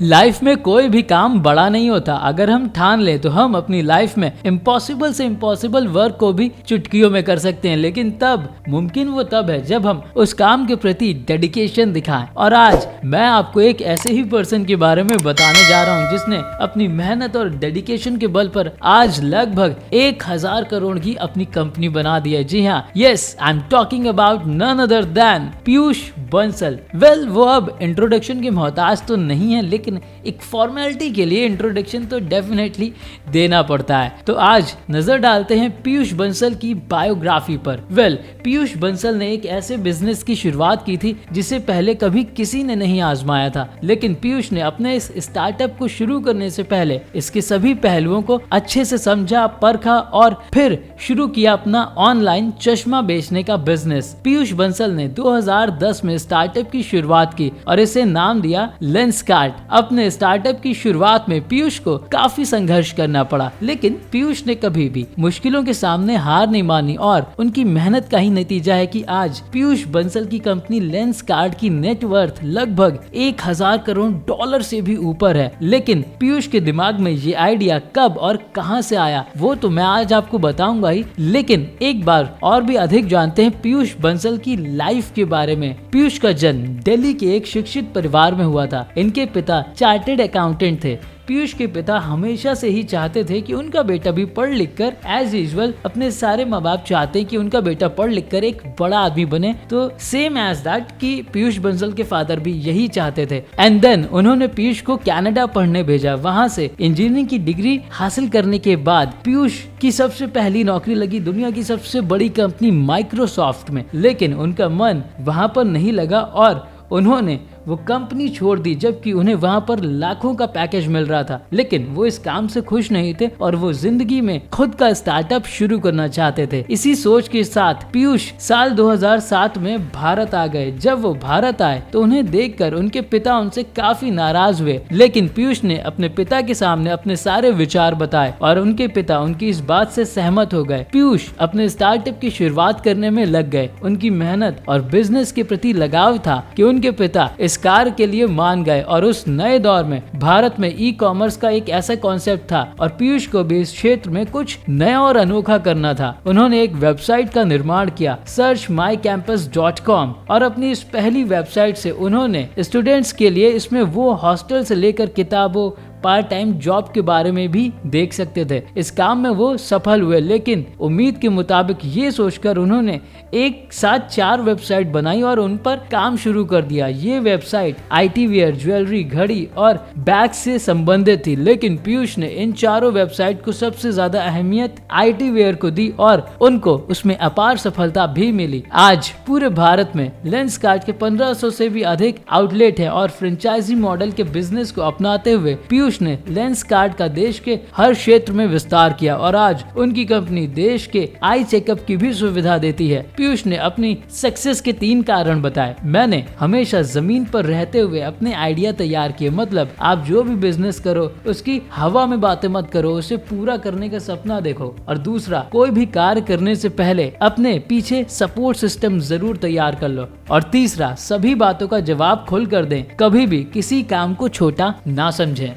Life में कोई भी काम बड़ा नहीं होता। अगर हम ठान लें तो हम अपनी लाइफ में इम्पॉसिबल से इम्पॉसिबल वर्क को भी चुटकियों में कर सकते हैं, लेकिन तब मुमकिन वो तब है जब हम उस काम के प्रति डेडिकेशन दिखाएं। और आज मैं आपको एक ऐसे ही पर्सन के बारे में बताने जा रहा हूं जिसने अपनी मेहनत और डेडिकेशन के बल पर आज लगभग 1000 करोड़ की अपनी कंपनी बना दी है। जी हाँ, yes, I am talking about none other than Piyush Bansal. Well, वो अब इंट्रोडक्शन के मोहताज तो नहीं है, लेकिन एक फॉर्मेलिटी के लिए इंट्रोडक्शन तो डेफिनेटली देना पड़ता है। तो आज नजर डालते हैं पीयूष बंसल की बायोग्राफी पर। वेल, पीयूष बंसल ने एक ऐसे बिजनेस की शुरुआत की थी जिसे पहले कभी किसी ने नहीं आजमाया था, लेकिन पीयूष ने अपने इस स्टार्टअप को शुरू करने से पहले इसके सभी पहलुओं को अच्छे से समझा, परखा और फिर शुरू किया अपना ऑनलाइन चश्मा बेचने का बिजनेस। पीयूष बंसल ने 2010 में स्टार्टअप की शुरुआत की और इसे नाम दिया लेंसकार्ट। अपने स्टार्टअप की शुरुआत में पीयूष को काफी संघर्ष करना पड़ा, लेकिन पीयूष ने कभी भी मुश्किलों के सामने हार नहीं मानी और उनकी मेहनत का ही नतीजा है कि आज पीयूष बंसल की कंपनी लेंसकार्ट की नेटवर्थ लगभग 1000 करोड़ डॉलर से भी ऊपर है। लेकिन पीयूष के दिमाग में ये आइडिया कब और कहां से आया वो तो मैं आज आपको बताऊंगा ही, लेकिन एक बार और भी अधिक जानते हैं पीयूष बंसल की लाइफ के बारे में। पीयूष का जन्म दिल्ली के एक शिक्षित परिवार में हुआ था। इनके पिता चार्टेड अकाउंटेंट थे। पीयूष के पिता हमेशा से ही चाहते थे कि उनका बेटा भी पढ़ लिख कर, एज यूजुअल अपने सारे माँ बाप चाहते हैं कि उनका बेटा पढ़ लिख कर एक बड़ा आदमी बने, तो सेम एज दैट कि पीयूष बंसल के फादर भी यही चाहते थे। एंड देन उन्होंने पीयूष को कनाडा पढ़ने भेजा। वहाँ से इंजीनियरिंग की डिग्री हासिल करने के बाद पीयूष की सबसे पहली नौकरी लगी दुनिया की सबसे बड़ी कंपनी माइक्रोसॉफ्ट में, लेकिन उनका मन वहाँ पर नहीं लगा और उन्होंने वो कंपनी छोड़ दी, जबकि उन्हें वहां पर लाखों का पैकेज मिल रहा था। लेकिन वो इस काम से खुश नहीं थे और वो जिंदगी में खुद का स्टार्टअप शुरू करना चाहते थे। इसी सोच के साथ पीयूष साल 2007 में भारत आ गए। जब वो भारत आए तो उन्हें देखकर उनके पिता उनसे काफी नाराज हुए, लेकिन पीयूष ने अपने पिता के सामने अपने सारे विचार बताए और उनके पिता उनकी इस बात से सहमत हो गए। पीयूष अपने स्टार्टअप की शुरुआत करने में लग गए। उनकी मेहनत और बिजनेस के प्रति लगाव था कि उनके पिता इस कार्य के लिए मान गए और उस नए दौर में भारत में ई कॉमर्स का एक ऐसा कॉन्सेप्ट था और पीयूष को भी इस क्षेत्र में कुछ नया और अनोखा करना था। उन्होंने एक वेबसाइट का निर्माण किया, searchmycampus.com, और अपनी इस पहली वेबसाइट से उन्होंने स्टूडेंट्स के लिए इसमें वो हॉस्टल से लेकर किताबों, पार्ट टाइम जॉब के बारे में भी देख सकते थे। इस काम में वो सफल हुए, लेकिन उम्मीद के मुताबिक ये सोचकर उन्होंने एक साथ 4 वेबसाइट बनाई और उन पर काम शुरू कर दिया। ये वेबसाइट IT वेयर, ज्वेलरी, घड़ी और बैग से संबंधित थी, लेकिन पीयूष ने इन चारों वेबसाइट को सबसे ज्यादा अहमियत IT वेयर को दी और उनको उसमें अपार सफलता भी मिली। आज पूरे भारत में लेंसकार्ट के 1500 से भी अधिक आउटलेट है और फ्रेंचाइजी मॉडल के बिजनेस को अपनाते हुए पीयूष ने लेंसकार्ट का देश के हर क्षेत्र में विस्तार किया और आज उनकी कंपनी देश के आई चेकअप की भी सुविधा देती है। पीयूष ने अपनी सक्सेस के 3 कारण बताए। मैंने हमेशा जमीन पर रहते हुए अपने आइडिया तैयार किए, मतलब आप जो भी बिजनेस करो उसकी हवा में बातें मत करो, उसे पूरा करने का सपना देखो। और दूसरा, कोई भी कार्य करने से पहले अपने पीछे सपोर्ट सिस्टम जरूर तैयार कर लो। और तीसरा, सभी बातों का जवाब खुल कर दें, कभी भी किसी काम को छोटा ना समझें।